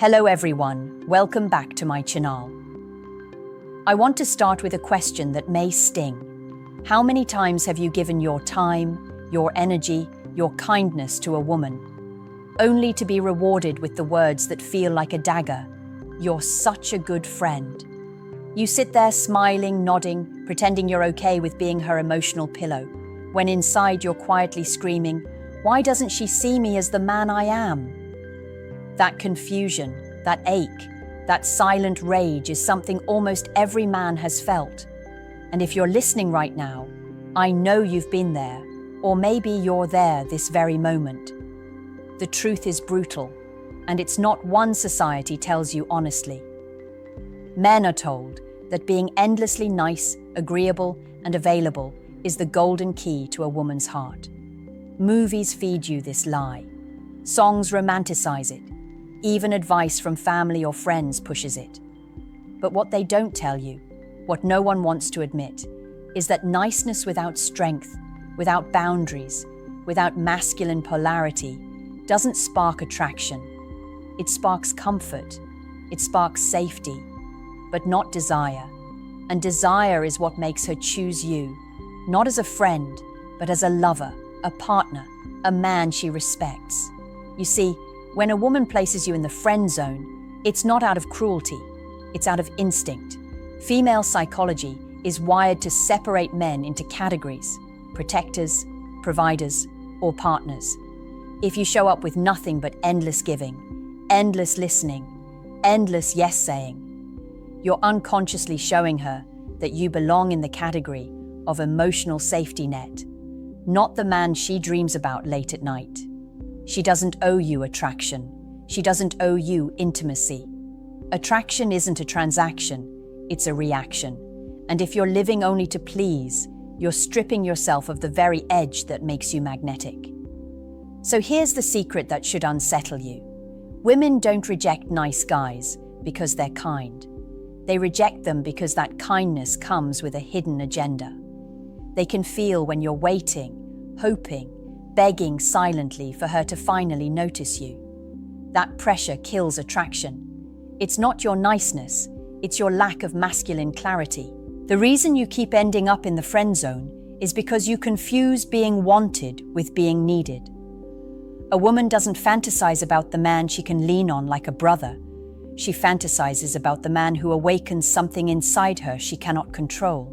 Hello everyone, welcome back to my channel. I want to start with a question that may sting. How many times have you given your time, your energy, your kindness to a woman, only to be rewarded with the words that feel like a dagger? You're such a good friend. You sit there smiling, nodding, pretending you're okay with being her emotional pillow, when inside you're quietly screaming, "Why doesn't she see me as the man I am?" That confusion, that ache, that silent rage is something almost every man has felt. And if you're listening right now, I know you've been there, or maybe you're there this very moment. The truth is brutal, and it's not one society tells you honestly. Men are told that being endlessly nice, agreeable, and available is the golden key to a woman's heart. Movies feed you this lie. Songs romanticize it. Even advice from family or friends pushes it. But what they don't tell you, what no one wants to admit, is that niceness without strength, without boundaries, without masculine polarity, doesn't spark attraction. It sparks comfort. It sparks safety, but not desire. And desire is what makes her choose you, not as a friend, but as a lover, a partner, a man she respects. You see, when a woman places you in the friend zone, it's not out of cruelty, it's out of instinct. Female psychology is wired to separate men into categories: protectors, providers, or partners. If you show up with nothing but endless giving, endless listening, endless yes saying, you're unconsciously showing her that you belong in the category of emotional safety net, not the man she dreams about late at night. She doesn't owe you attraction. She doesn't owe you intimacy. Attraction isn't a transaction, it's a reaction. And if you're living only to please, you're stripping yourself of the very edge that makes you magnetic. So here's the secret that should unsettle you. Women don't reject nice guys because they're kind. They reject them because that kindness comes with a hidden agenda. They can feel when you're waiting, hoping, begging silently for her to finally notice you. That pressure kills attraction. It's not your niceness, it's your lack of masculine clarity. The reason you keep ending up in the friend zone is because you confuse being wanted with being needed. A woman doesn't fantasize about the man she can lean on like a brother. She fantasizes about the man who awakens something inside her she cannot control.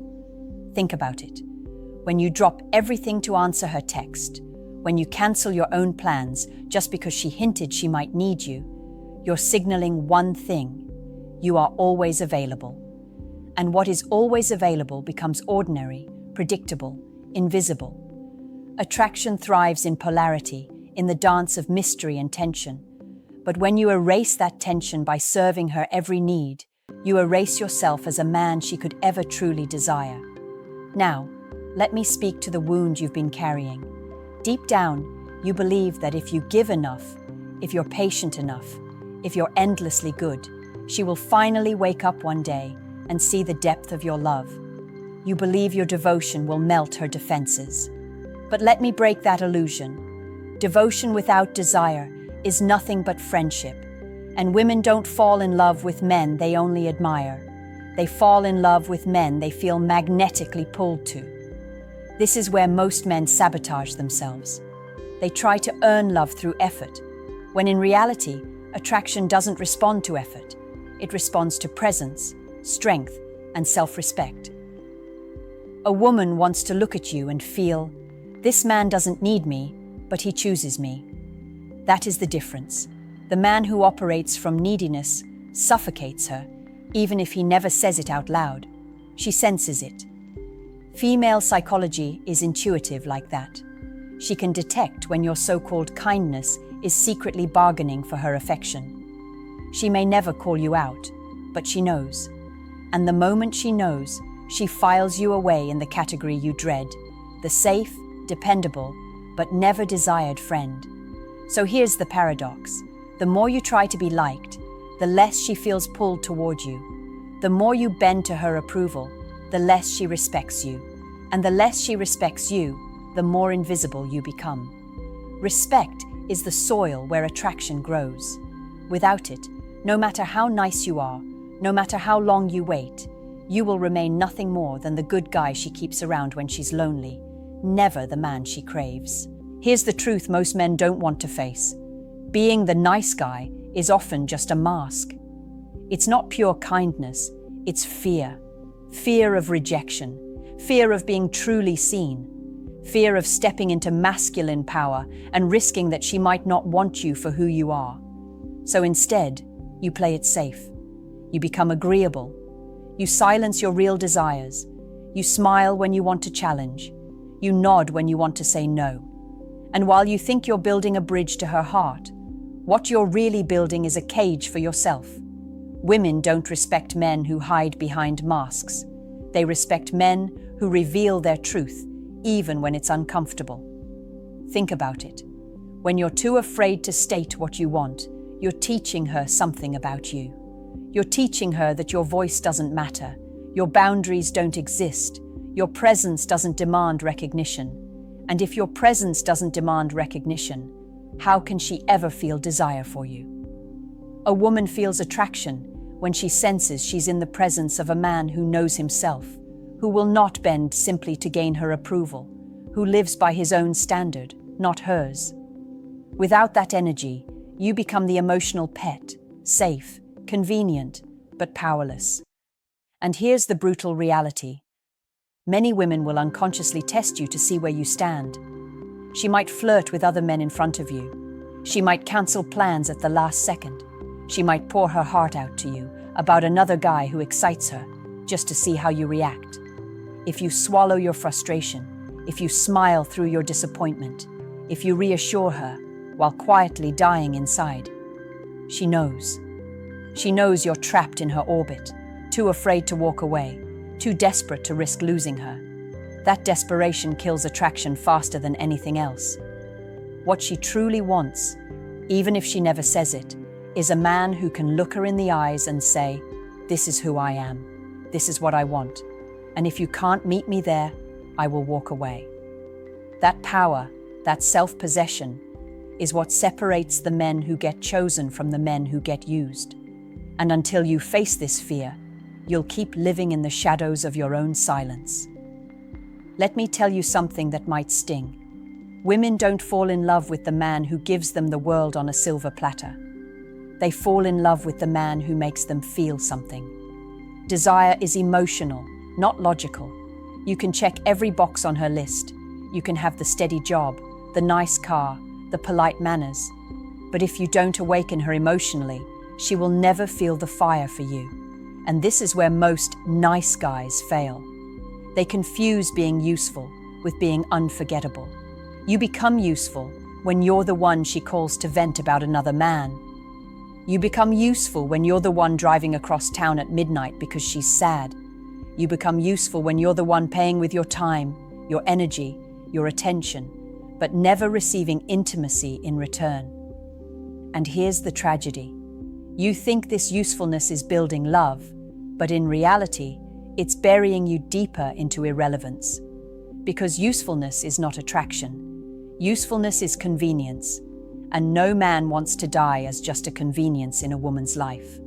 Think about it. When you drop everything to answer her text, when you cancel your own plans just because she hinted she might need you, you're signaling one thing: you are always available. And what is always available becomes ordinary, predictable, invisible. Attraction thrives in polarity, in the dance of mystery and tension. But when you erase that tension by serving her every need, you erase yourself as a man she could ever truly desire. Now, let me speak to the wound you've been carrying. Deep down, you believe that if you give enough, if you're patient enough, if you're endlessly good, she will finally wake up one day and see the depth of your love. You believe your devotion will melt her defenses. But let me break that illusion. Devotion without desire is nothing but friendship. And women don't fall in love with men they only admire. They fall in love with men they feel magnetically pulled to. This is where most men sabotage themselves. They try to earn love through effort, when in reality, attraction doesn't respond to effort. It responds to presence, strength, and self-respect. A woman wants to look at you and feel, "This man doesn't need me, but he chooses me." That is the difference. The man who operates from neediness suffocates her, even if he never says it out loud. She senses it. Female psychology is intuitive like that. She can detect when your so-called kindness is secretly bargaining for her affection. She may never call you out, but she knows. And the moment she knows, she files you away in the category you dread, the safe, dependable, but never desired friend. So here's the paradox. The more you try to be liked, the less she feels pulled toward you. The more you bend to her approval, the less she respects you. And the less she respects you, the more invisible you become. Respect is the soil where attraction grows. Without it, No matter how nice you are, no matter how long you wait, you will remain nothing more than the good guy she keeps around when she's lonely, never the man she craves. Here's the truth most men don't want to face. Being the nice guy is often just a mask. It's not pure kindness, it's fear. Fear of rejection, fear of being truly seen, fear of stepping into masculine power and risking that she might not want you for who you are. So instead, you play it safe. You become agreeable. You silence your real desires. You smile when you want to challenge. You nod when you want to say no. And while you think you're building a bridge to her heart, what you're really building is a cage for yourself. Women don't respect men who hide behind masks. They respect men who reveal their truth, even when it's uncomfortable. Think about it. When you're too afraid to state what you want, you're teaching her something about you. You're teaching her that your voice doesn't matter, your boundaries don't exist, your presence doesn't demand recognition. And if your presence doesn't demand recognition, how can she ever feel desire for you? A woman feels attraction when she senses she's in the presence of a man who knows himself, who will not bend simply to gain her approval, who lives by his own standard, not hers. Without that energy, you become the emotional pet, safe, convenient, but powerless. And here's the brutal reality. Many women will unconsciously test you to see where you stand. She might flirt with other men in front of you. She might cancel plans at the last second. She might pour her heart out to you about another guy who excites her, just to see how you react. If you swallow your frustration, if you smile through your disappointment, if you reassure her while quietly dying inside, she knows. She knows you're trapped in her orbit, too afraid to walk away, too desperate to risk losing her. That desperation kills attraction faster than anything else. What she truly wants, even if she never says it, is a man who can look her in the eyes and say, "This is who I am. This is what I want. And if you can't meet me there, I will walk away." That power, that self-possession, is what separates the men who get chosen from the men who get used. And until you face this fear, you'll keep living in the shadows of your own silence. Let me tell you something that might sting. Women don't fall in love with the man who gives them the world on a silver platter. They fall in love with the man who makes them feel something. Desire is emotional, not logical. You can check every box on her list. You can have the steady job, the nice car, the polite manners. But if you don't awaken her emotionally, she will never feel the fire for you. And this is where most nice guys fail. They confuse being useful with being unforgettable. You become useful when you're the one she calls to vent about another man. You become useful when you're the one driving across town at midnight because she's sad. You become useful when you're the one paying with your time, your energy, your attention, but never receiving intimacy in return. And here's the tragedy. You think this usefulness is building love, but in reality, it's burying you deeper into irrelevance. Because usefulness is not attraction. Usefulness is convenience. And no man wants to die as just a convenience in a woman's life.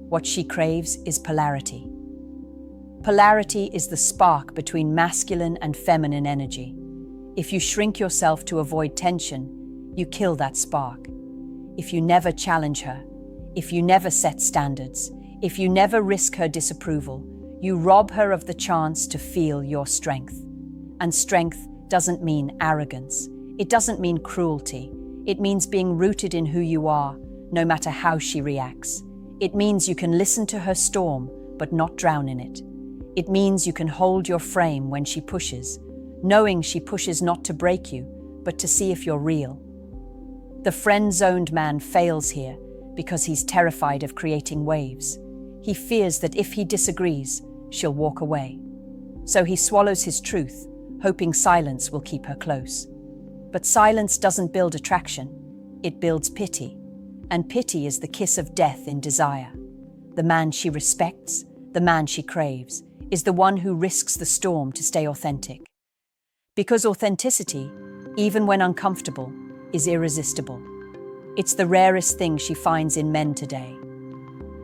What she craves is polarity. Polarity is the spark between masculine and feminine energy. If you shrink yourself to avoid tension, you kill that spark. If you never challenge her, if you never set standards, if you never risk her disapproval, you rob her of the chance to feel your strength. And strength doesn't mean arrogance. It doesn't mean cruelty. It means being rooted in who you are, no matter how she reacts. It means you can listen to her storm, but not drown in it. It means you can hold your frame when she pushes, knowing she pushes not to break you, but to see if you're real. The friend-zoned man fails here because he's terrified of creating waves. He fears that if he disagrees, she'll walk away. So he swallows his truth, hoping silence will keep her close. But silence doesn't build attraction, it builds pity. And pity is the kiss of death in desire. The man she respects, the man she craves, is the one who risks the storm to stay authentic. Because authenticity, even when uncomfortable, is irresistible. It's the rarest thing she finds in men today.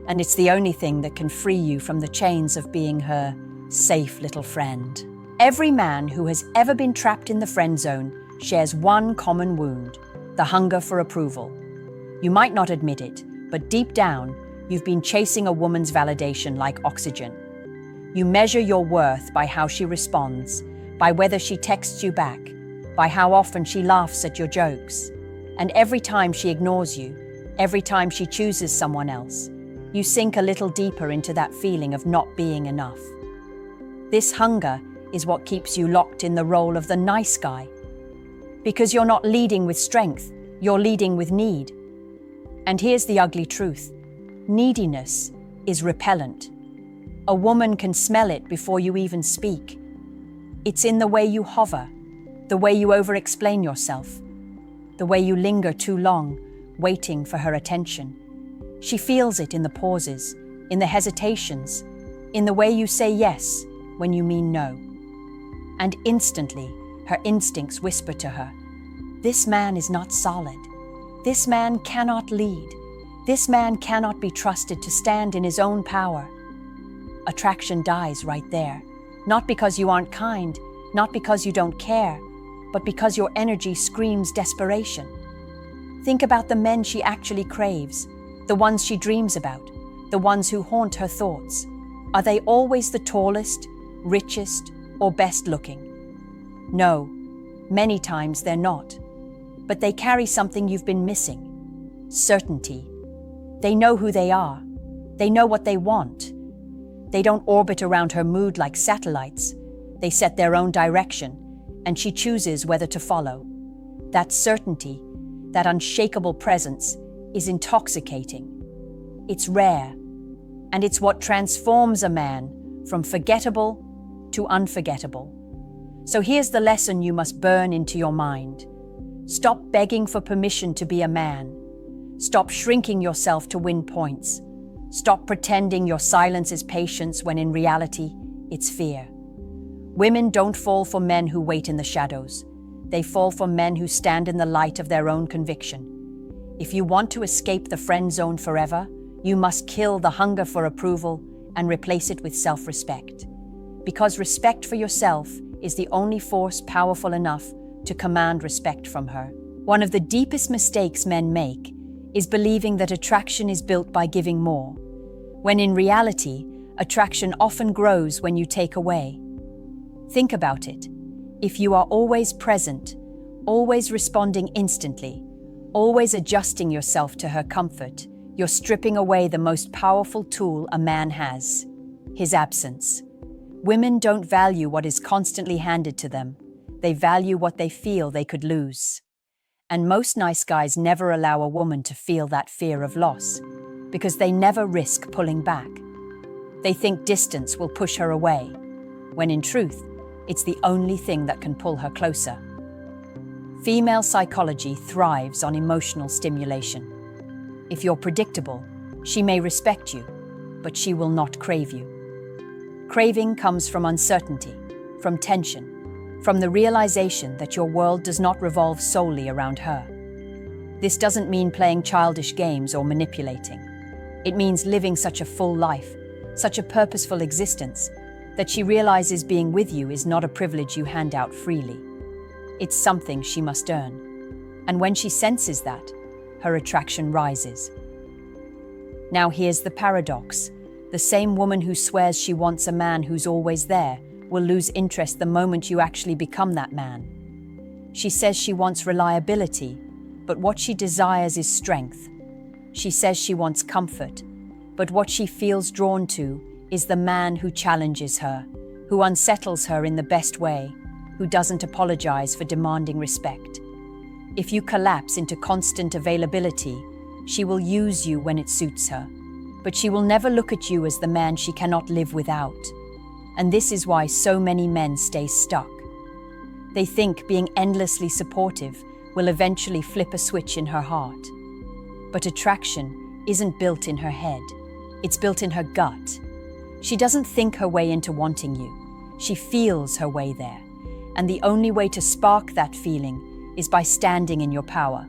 and it's the only thing that can free you from the chains of being her safe little friend. Every man who has ever been trapped in the friend zone shares one common wound: the hunger for approval. You might not admit it, but deep down, you've been chasing a woman's validation like oxygen. You measure your worth by how she responds, by whether she texts you back, by how often she laughs at your jokes. And every time she ignores you, every time she chooses someone else, you sink a little deeper into that feeling of not being enough. This hunger is what keeps you locked in the role of the nice guy. Because you're not leading with strength, you're leading with need. And here's the ugly truth: neediness is repellent. A woman can smell it before you even speak. It's in the way you hover, the way you over-explain yourself, the way you linger too long, waiting for her attention. She feels it in the pauses, in the hesitations, in the way you say yes when you mean no. And instantly, her instincts whisper to her, "This man is not solid. This man cannot lead. This man cannot be trusted to stand in his own power." Attraction dies right there, not because you aren't kind, not because you don't care, but because your energy screams desperation. Think about the men she actually craves, the ones she dreams about, the ones who haunt her thoughts. Are they always the tallest, richest, or best looking? No, many times they're not. But they carry something you've been missing: certainty. They know who they are. They know what they want. They don't orbit around her mood like satellites. They set their own direction, and she chooses whether to follow. That certainty, that unshakable presence, is intoxicating. It's rare, and it's what transforms a man from forgettable to unforgettable. So here's the lesson you must burn into your mind. Stop begging for permission to be a man. Stop shrinking yourself to win points. Stop pretending your silence is patience when in reality, it's fear. Women don't fall for men who wait in the shadows. They fall for men who stand in the light of their own conviction. If you want to escape the friend zone forever, you must kill the hunger for approval and replace it with self-respect. Because respect for yourself is the only force powerful enough to command respect from her. One of the deepest mistakes men make is believing that attraction is built by giving more, when in reality, attraction often grows when you take away. Think about it. If you are always present, always responding instantly, always adjusting yourself to her comfort, you're stripping away the most powerful tool a man has: his absence. Women don't value what is constantly handed to them. They value what they feel they could lose. And most nice guys never allow a woman to feel that fear of loss, because they never risk pulling back. They think distance will push her away, when in truth, it's the only thing that can pull her closer. Female psychology thrives on emotional stimulation. If you're predictable, she may respect you, but she will not crave you. Craving comes from uncertainty, from tension, from the realization that your world does not revolve solely around her. This doesn't mean playing childish games or manipulating. It means living such a full life, such a purposeful existence, that she realizes being with you is not a privilege you hand out freely. It's something she must earn. And when she senses that, her attraction rises. Now here's the paradox. The same woman who swears she wants a man who's always there will lose interest the moment you actually become that man. She says she wants reliability, but what she desires is strength. She says she wants comfort, but what she feels drawn to is the man who challenges her, who unsettles her in the best way, who doesn't apologize for demanding respect. If you collapse into constant availability, she will use you when it suits her, but she will never look at you as the man she cannot live without. And this is why so many men stay stuck. They think being endlessly supportive will eventually flip a switch in her heart. But attraction isn't built in her head, it's built in her gut. She doesn't think her way into wanting you, she feels her way there. And the only way to spark that feeling is by standing in your power,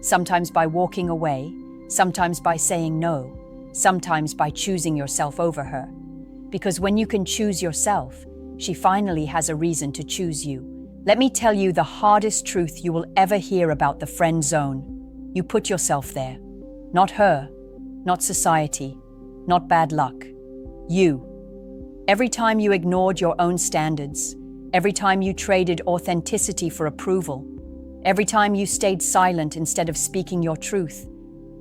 sometimes by walking away, sometimes by saying no, sometimes by choosing yourself over her. Because when you can choose yourself, she finally has a reason to choose you. Let me tell you the hardest truth you will ever hear about the friend zone. You put yourself there. Not her, not society, not bad luck. You. Every time you ignored your own standards, every time you traded authenticity for approval, every time you stayed silent instead of speaking your truth,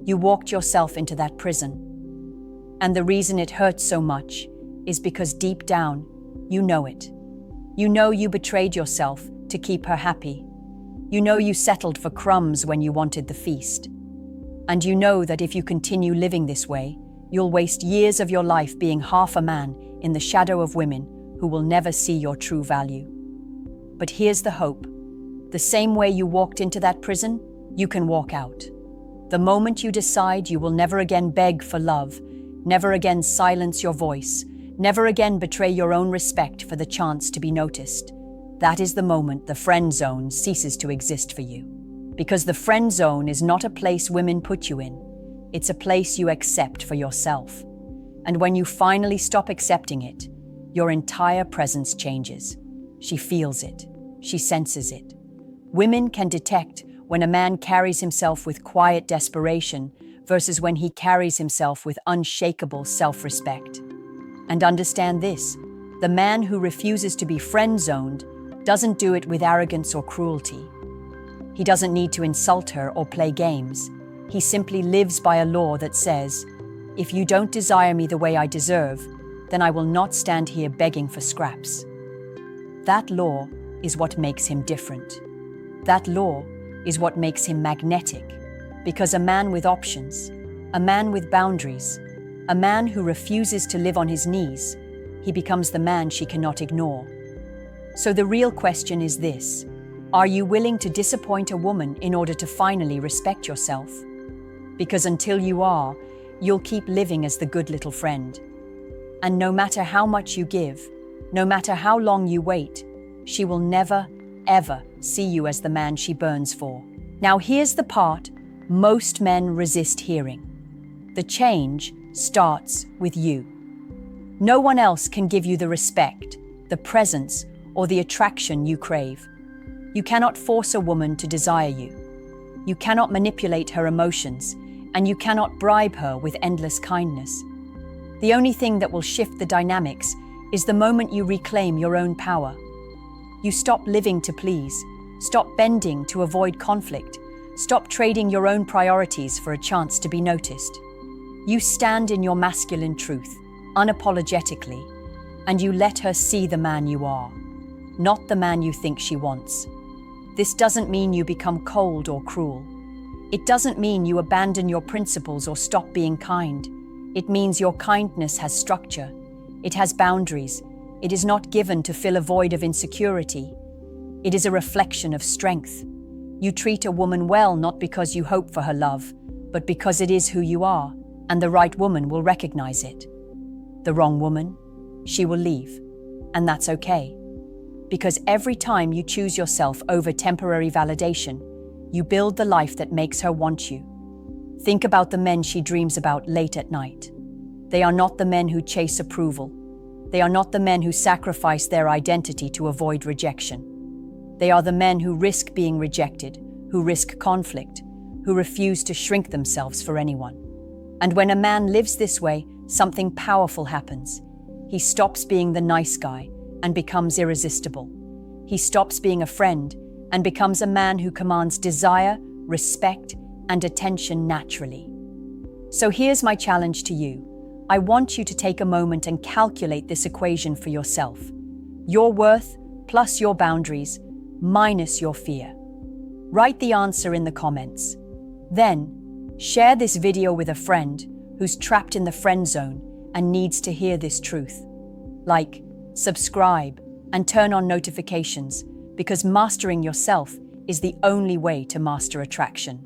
you walked yourself into that prison. And the reason it hurts so much is because deep down, you know it. You know you betrayed yourself to keep her happy. You know you settled for crumbs when you wanted the feast. And you know that if you continue living this way, you'll waste years of your life being half a man in the shadow of women who will never see your true value. But here's the hope. The same way you walked into that prison, you can walk out. The moment you decide you will never again beg for love, never again silence your voice, never again betray your own respect for the chance to be noticed, that is the moment the friend zone ceases to exist for you. Because the friend zone is not a place women put you in. It's a place you accept for yourself. And when you finally stop accepting it, your entire presence changes. She feels it. She senses it. Women can detect when a man carries himself with quiet desperation versus when he carries himself with unshakable self-respect. And understand this, the man who refuses to be friend-zoned doesn't do it with arrogance or cruelty. He doesn't need to insult her or play games. He simply lives by a law that says, if you don't desire me the way I deserve, then I will not stand here begging for scraps. That law is what makes him different. That law is what makes him magnetic, because a man with options, a man with boundaries, a man who refuses to live on his knees, he becomes the man she cannot ignore. So the real question is this: are you willing to disappoint a woman in order to finally respect yourself? Because until you are, you'll keep living as the good little friend. And no matter how much you give, no matter how long you wait, she will never, ever see you as the man she burns for. Now here's the part most men resist hearing. The change starts with you. No one else can give you the respect, the presence, or the attraction you crave. You cannot force a woman to desire you. You cannot manipulate her emotions, and you cannot bribe her with endless kindness. The only thing that will shift the dynamics is the moment you reclaim your own power. You stop living to please, stop bending to avoid conflict, stop trading your own priorities for a chance to be noticed. You stand in your masculine truth, unapologetically, and you let her see the man you are, not the man you think she wants. This doesn't mean you become cold or cruel. It doesn't mean you abandon your principles or stop being kind. It means your kindness has structure. It has boundaries. It is not given to fill a void of insecurity. It is a reflection of strength. You treat a woman well not because you hope for her love, but because it is who you are, and the right woman will recognize it. The wrong woman, she will leave, and that's okay. Because every time you choose yourself over temporary validation, you build the life that makes her want you. Think about the men she dreams about late at night. They are not the men who chase approval. They are not the men who sacrifice their identity to avoid rejection. They are the men who risk being rejected, who risk conflict, who refuse to shrink themselves for anyone. And when a man lives this way, something powerful happens. He stops being the nice guy and becomes irresistible. He stops being a friend and becomes a man who commands desire, respect, and attention naturally. So here's my challenge to you. I want you to take a moment and calculate this equation for yourself. Your worth plus your boundaries minus your fear. Write the answer in the comments. Then, share this video with a friend who's trapped in the friend zone and needs to hear this truth. Like, subscribe, and turn on notifications, because mastering yourself is the only way to master attraction.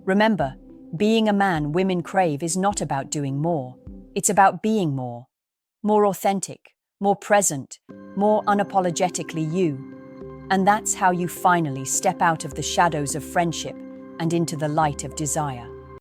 Remember, being a man women crave is not about doing more. It's about being more. More authentic, more present, more unapologetically you. And that's how you finally step out of the shadows of friendship and into the light of desire.